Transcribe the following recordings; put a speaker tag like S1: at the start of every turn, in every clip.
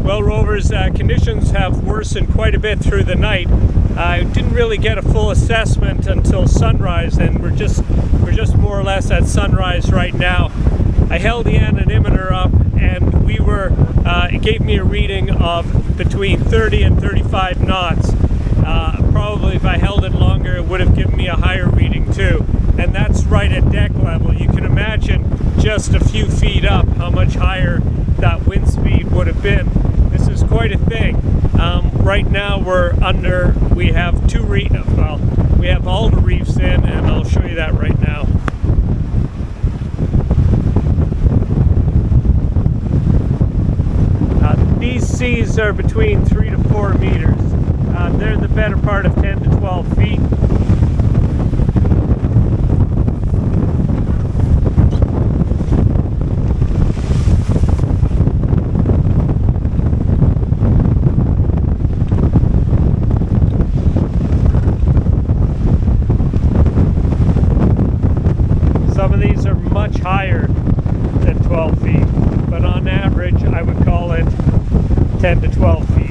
S1: Well, Rovers, conditions have worsened quite a bit through the night. I didn't really get a full assessment until sunrise, and we're just more or less at sunrise right now. I held the anemometer up, and it gave me a reading of between 30 and 35 knots. Probably if I held it longer, it would have given me a higher reading too. And that's right at deck level. You can imagine just a few feet up how much higher that wind speed would have been. This is quite a thing. Right now we have we have all the reefs in, and I'll show you that right now. These seas are between 3 to 4 meters. They're the better part of 10 to 12 feet. Some of these are much higher than 12 feet, but on average I would call it 10 to 12 feet.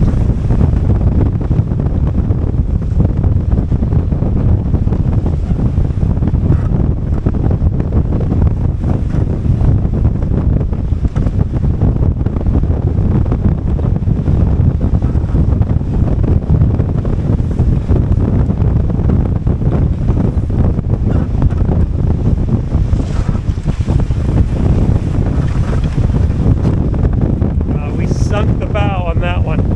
S1: Sunk the bow on that one.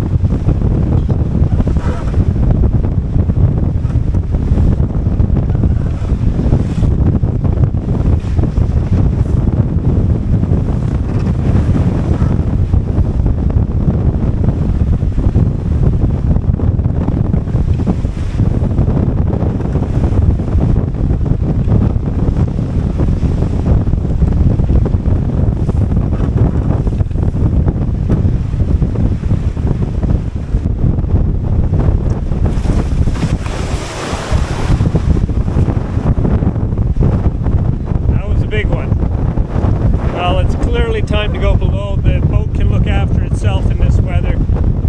S1: Time to go below. The boat can look after itself in this weather,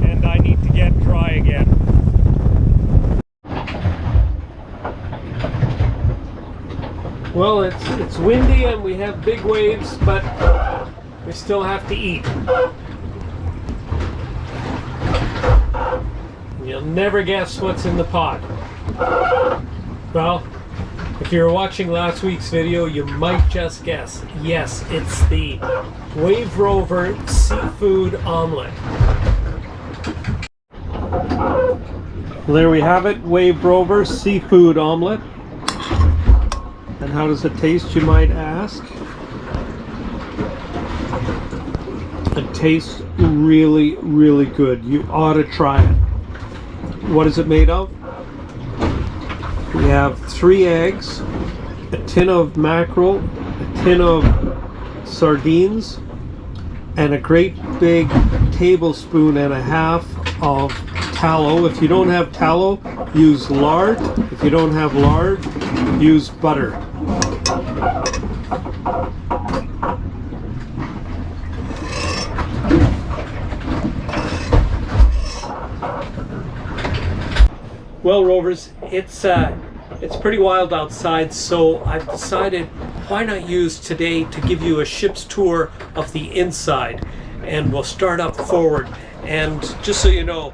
S1: and I need to get dry again. Well, it's windy and we have big waves, but we still have to eat. You'll never guess what's in the pot. Well, if you were watching last week's video, you might just guess. Yes, it's the Wave Rover seafood omelet. Well, there we have it, Wave Rover seafood omelet. And how does it taste, you might ask? It tastes really, really good. You ought to try it. What is it made of? We have 3 eggs, a tin of mackerel, a tin of sardines, and a great big tablespoon and a half of tallow. If you don't have tallow, use lard. If you don't have lard, use butter. Well, Rovers, it's pretty wild outside, so I've decided why not use today to give you a ship's tour of the inside, and we'll start up forward. And just so you know,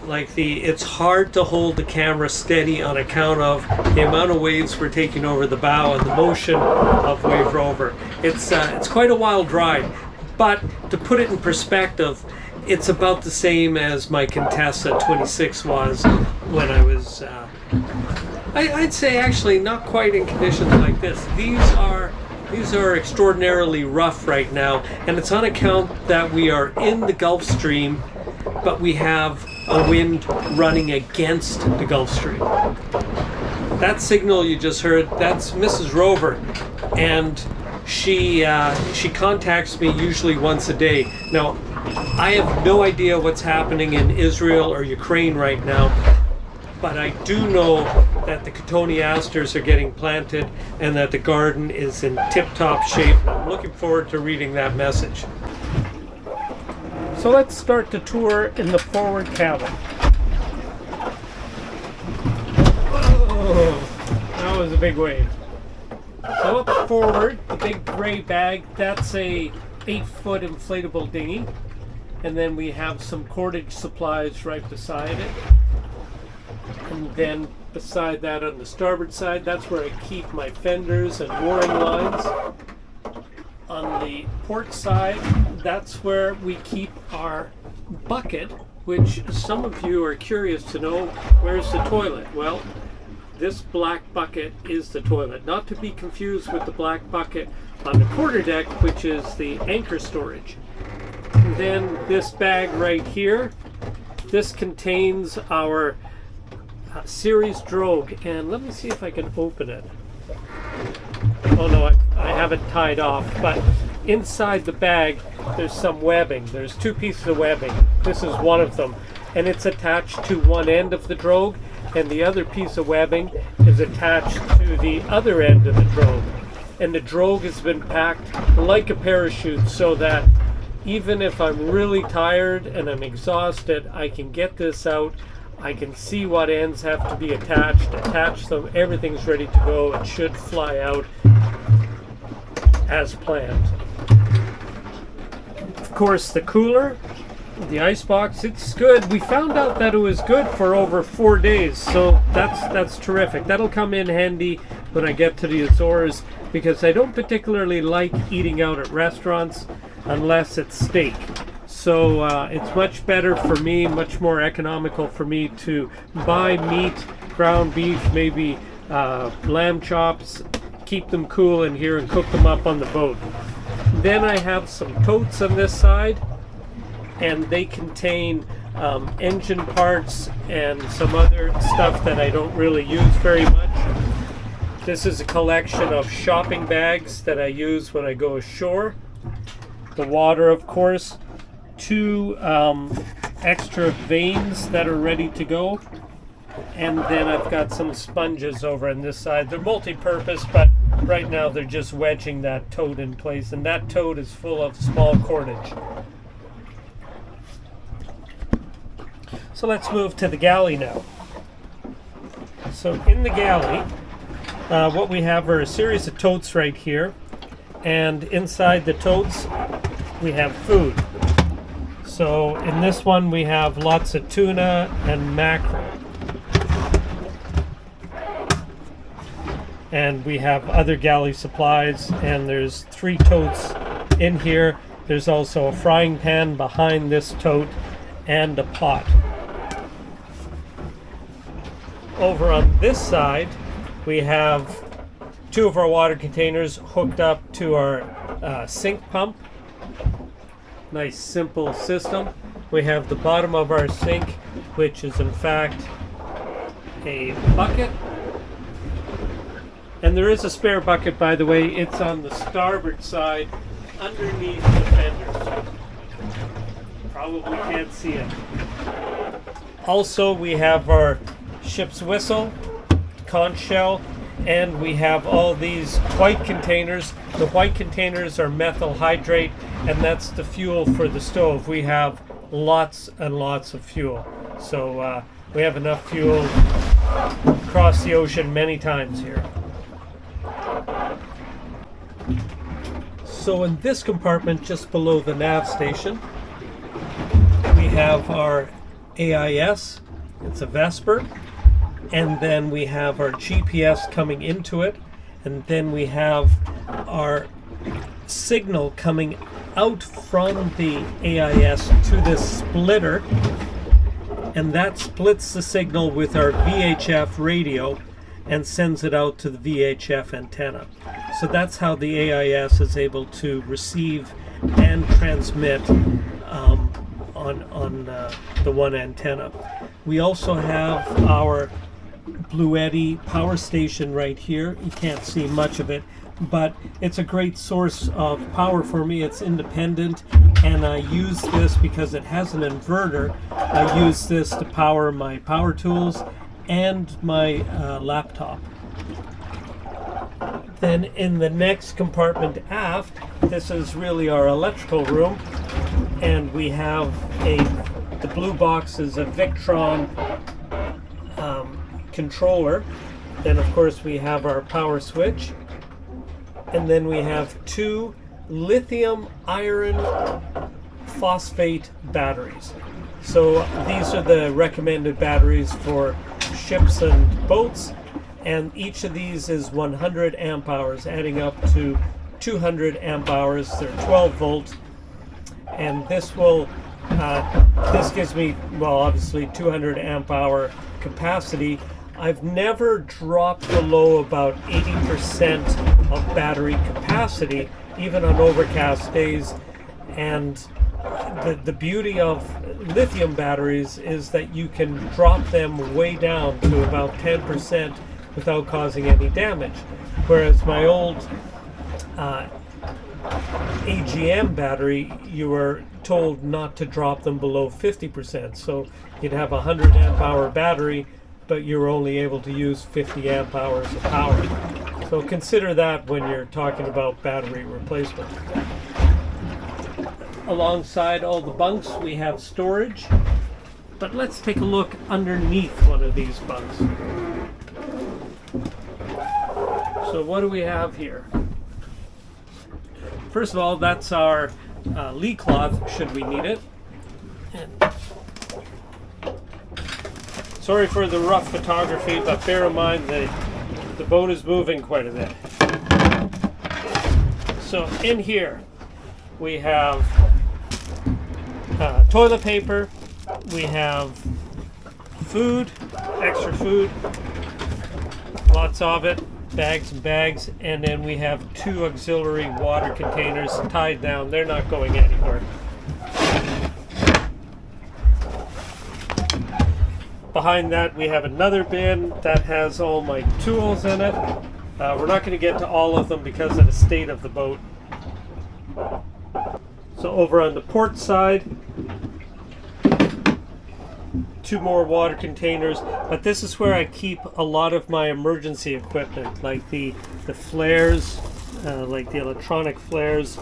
S1: it's hard to hold the camera steady on account of the amount of waves we're taking over the bow and the motion of Wave Rover. It's quite a wild ride, but to put it in perspective, it's about the same as my Contessa 26 was when I was, I'd say actually not quite in conditions like this. These are extraordinarily rough right now, and it's on account that we are in the Gulf Stream, but we have a wind running against the Gulf Stream. That signal you just heard, that's Mrs. Rover, and she contacts me usually once a day. Now, I have no idea what's happening in Israel or Ukraine right now, but I do know that the cotoneasters are getting planted and that the garden is in tip-top shape. I'm looking forward to reading that message. So let's start the tour in the forward cabin. Oh, that was a big wave. So up forward, the big gray bag, that's a 8-foot inflatable dinghy. And then we have some cordage supplies right beside it. And then beside that on the starboard side, that's where I keep my fenders and mooring lines. On the port side, that's where we keep our bucket, which some of you are curious to know, where's the toilet? Well, this black bucket is the toilet, not to be confused with the black bucket on the quarterdeck, which is the anchor storage. And then this bag right here, this contains our series drogue, and let me see if I can open it. Oh no, I have it tied off, but inside the bag there's some webbing. There's 2 pieces of webbing. This is one of them, and it's attached to one end of the drogue, and the other piece of webbing is attached to the other end of the drogue. And the drogue has been packed like a parachute so that even if I'm really tired and I'm exhausted, I can get this out. I can see what ends have to be attached, attach them, everything's ready to go. It should fly out as planned. Of course, the cooler, the icebox, it's good. We found out that it was good for over 4 days, so that's terrific. That'll come in handy when I get to the Azores, because I don't particularly like eating out at restaurants unless it's steak. So it's much better for me, much more economical for me to buy meat, ground beef, maybe lamb chops, keep them cool in here and cook them up on the boat. Then I have some totes on this side, and they contain engine parts and some other stuff that I don't really use very much. This is a collection of shopping bags that I use when I go ashore. The water, of course. 2 extra vanes that are ready to go, and then I've got some sponges over on this side. They're multi-purpose, but right now they're just wedging that tote in place, and that tote is full of small cordage. So let's move to the galley now. So in the galley, what we have are a series of totes right here, and inside the totes we have food. So in this one we have lots of tuna and mackerel. And we have other galley supplies, and there's 3 totes in here. There's also a frying pan behind this tote and a pot. Over on this side we have 2 of our water containers hooked up to our sink pump. Nice simple system. We have the bottom of our sink, which is in fact a bucket, and there is a spare bucket, by the way. It's on the starboard side underneath the fenders. Probably can't see it. Also, we have our ship's whistle, conch shell, and we have all these white containers. The white containers are methyl hydrate, and that's the fuel for the stove. We have lots and lots of fuel, so we have enough fuel to cross the ocean many times here. So in this compartment just below the nav station, we have our AIS. It's a Vesper. And then we have our GPS coming into it, and then we have our signal coming out from the AIS to this splitter, and that splits the signal with our VHF radio and sends it out to the VHF antenna. So that's how the AIS is able to receive and transmit on the one antenna. We also have our Blue Eddy power station right here. You can't see much of it, but it's a great source of power for me. It's independent, and I use this because it has an inverter. I use this to power my power tools and my laptop. Then in the next compartment aft, this is really our electrical room, and we have the blue box is a Victron controller. Then of course we have our power switch, and then we have 2 lithium iron phosphate batteries. So these are the recommended batteries for ships and boats, and each of these is 100 amp hours, adding up to 200 amp hours. They're 12 volt, and this will this gives me, well, obviously 200 amp hour capacity. I've never dropped below about 80% of battery capacity, even on overcast days. And the beauty of lithium batteries is that you can drop them way down to about 10% without causing any damage. Whereas my old AGM battery, you were told not to drop them below 50%. So you'd have a 100 amp hour battery, but you're only able to use 50 amp hours of power. So consider that when you're talking about battery replacement. Alongside all the bunks, we have storage, but let's take a look underneath one of these bunks. So what do we have here? First of all, that's our lee cloth, should we need it. And sorry for the rough photography, but bear in mind the boat is moving quite a bit. So in here we have toilet paper, we have food, extra food, lots of it, bags and bags, and then we have 2 auxiliary water containers tied down. They're not going anywhere. Behind that we have another bin that has all my tools in it. We're not going to get to all of them because of the state of the boat. So over on the port side, 2 more water containers, but this is where I keep a lot of my emergency equipment, like the flares, like the electronic flares,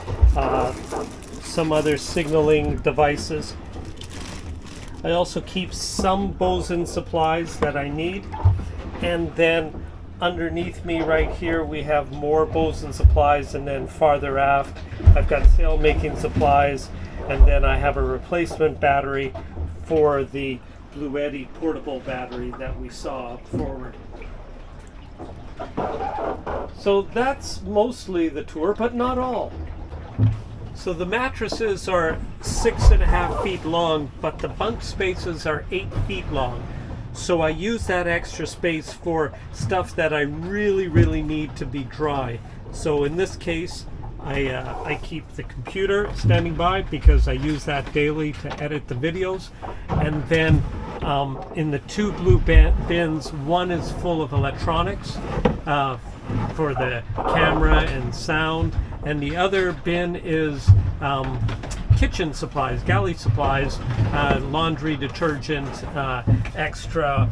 S1: some other signaling devices. I also keep some bosun supplies that I need, and then underneath me right here we have more bosun supplies, and then farther aft I've got sail making supplies, and then I have a replacement battery for the Blue Eddy portable battery that we saw up forward. So that's mostly the tour, but not all. So the mattresses are 6.5 feet long, but the bunk spaces are 8 feet long. So I use that extra space for stuff that I really need to be dry. So in this case, I keep the computer standing by because I use that daily to edit the videos. And then in the 2 blue bins, one is full of electronics for the camera and sound, and the other bin is kitchen supplies, galley supplies, laundry detergent, extra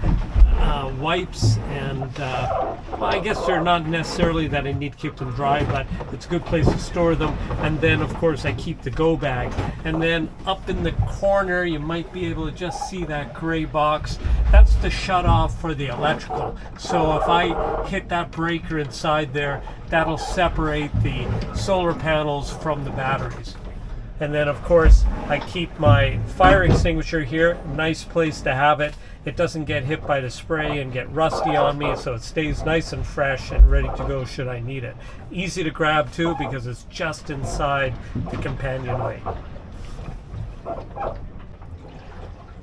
S1: wipes, and well, I guess they're not necessarily that I need to keep them dry, but it's a good place to store them. And then of course I keep the go bag, and then up in the corner you might be able to just see that gray box. That's the shut off for the electrical. So if I hit that breaker inside there, that'll separate the solar panels from the batteries. And then of course I keep my fire extinguisher here. Nice place to have it. It doesn't get hit by the spray and get rusty on me, so it stays nice and fresh and ready to go should I need it. Easy to grab too because it's just inside the companionway.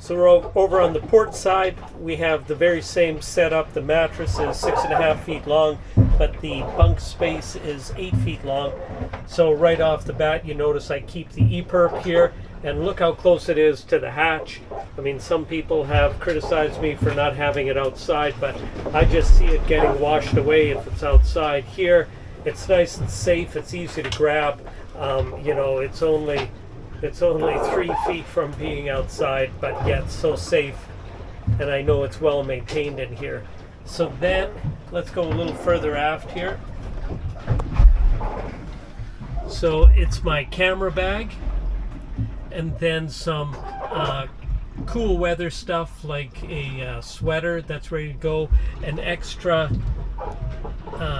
S1: So we're over on the port side. We have the very same setup. The mattress is 6.5 feet long, but the bunk space is 8 feet long. So right off the bat, you notice I keep the E-perp here, and look how close it is to the hatch. I mean, some people have criticized me for not having it outside, but I just see it getting washed away if it's outside. Here, it's nice and safe. It's easy to grab. You know, it's only 3 feet from being outside, but yet so safe, and I know it's well maintained in here. So then let's go a little further aft here. So it's my camera bag, and then some cool weather stuff like a sweater that's ready to go, an extra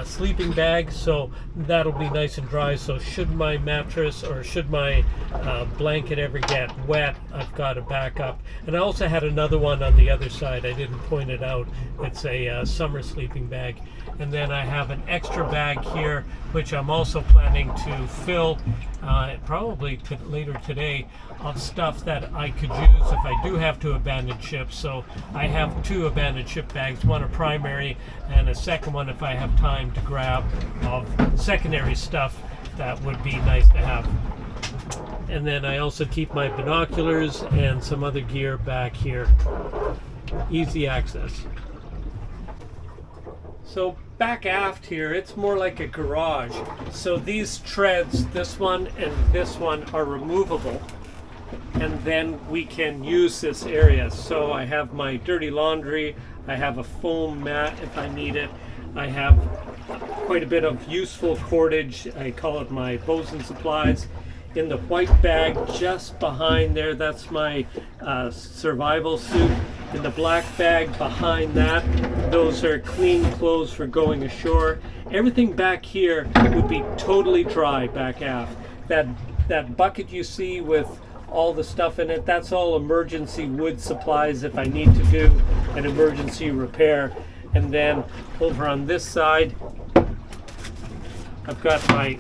S1: sleeping bag, so that'll be nice and dry, so should my mattress or should my blanket ever get wet, I've got a backup. And I also had another one on the other side, I didn't point it out. It's a summer sleeping bag. And then I have an extra bag here, which I'm also planning to fill probably later today, of stuff that I could use if I do have to abandon ship. So I have 2 abandoned ship bags, one a primary and a second one if I have time to grab of secondary stuff that would be nice to have. And then I also keep my binoculars and some other gear back here. Easy access. So back aft here, it's more like a garage. So these treads, this one and this one, are removable. And then we can use this area. So I have my dirty laundry, I have a foam mat if I need it, I have quite a bit of useful cordage, I call it my bosun supplies. In the white bag just behind there, that's my survival suit. In the black bag behind that, those are clean clothes for going ashore. Everything back here would be totally dry back aft. That bucket you see with all the stuff in it, that's all emergency wood supplies if I need to do an emergency repair. And then over on this side, I've got my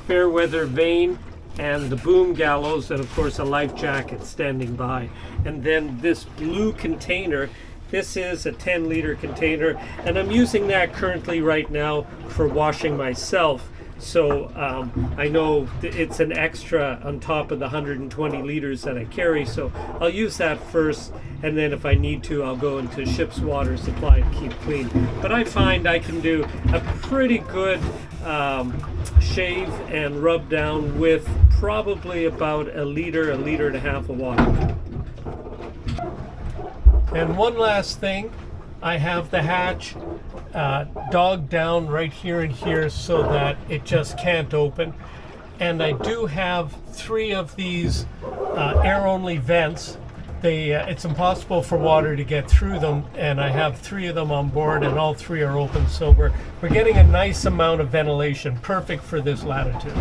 S1: fair weather VANE and the boom gallows, and of course a life jacket standing by. And then this blue container, this is a 10-liter container, and I'm using that currently right now for washing myself. So I know it's an extra on top of the 120 liters that I carry, so I'll use that first, and then if I need to, I'll go into ship's water supply to keep clean. But I find I can do a pretty good shave and rub down with probably about a liter and a half of water. And one last thing, I have the hatch dogged down right here and here so that it just can't open. And I do have 3 of these air-only vents. It's impossible for water to get through them, and I have 3 of them on board, and all 3 are open. So we're getting a nice amount of ventilation, perfect for this latitude.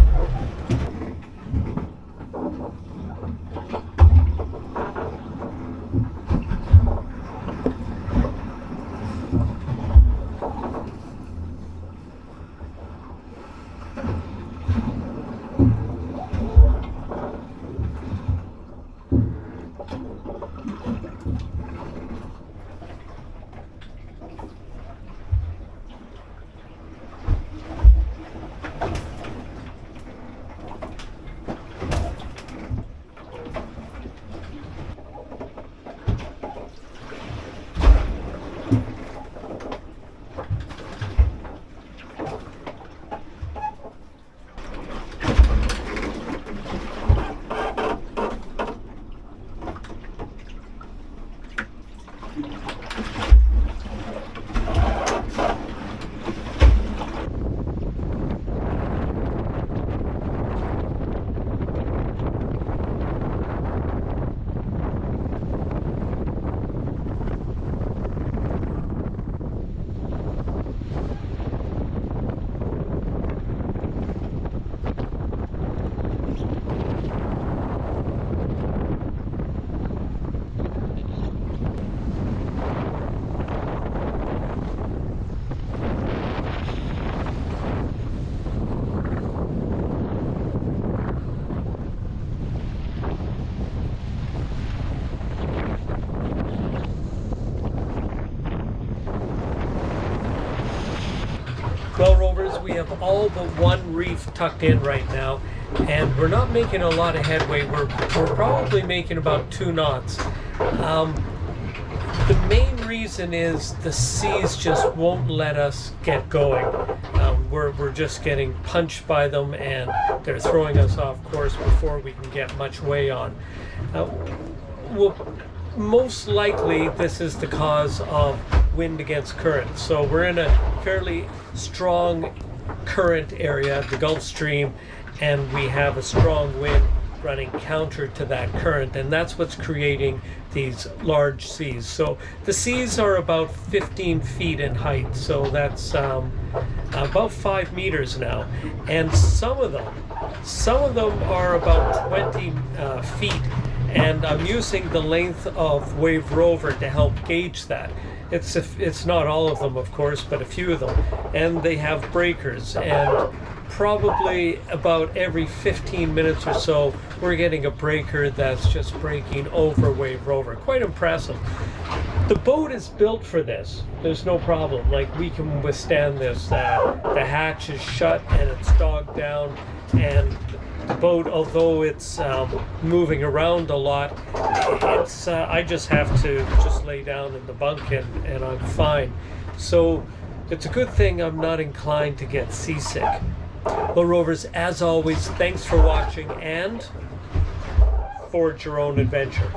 S1: Well, Rovers, we have all but one reef tucked in right now, and we're not making a lot of headway. We're probably making about 2 knots. The main reason is the seas just won't let us get going. We're just getting punched by them, and they're throwing us off course before we can get much way on. Well, most likely this is the cause of wind against current. So we're in a fairly strong current area, the Gulf Stream, and we have a strong wind running counter to that current, and that's what's creating these large seas. So the seas are about 15 feet in height, so that's about 5 meters now, and some of them are about 20 feet, and I'm using the length of Wave Rover to help gauge that. It's not all of them, of course, but a few of them, and they have breakers, and probably about every 15 minutes or so we're getting a breaker that's just breaking over Wave Rover. Quite impressive. The boat is built for this. There's no problem. Like, we can withstand this. The hatch is shut and it's dogged down, and the boat, although it's moving around a lot, it's I just have to just lay down in the bunk and I'm fine. So it's a good thing I'm not inclined to get seasick. Well, Rovers, as always, thanks for watching, and forge your own adventure.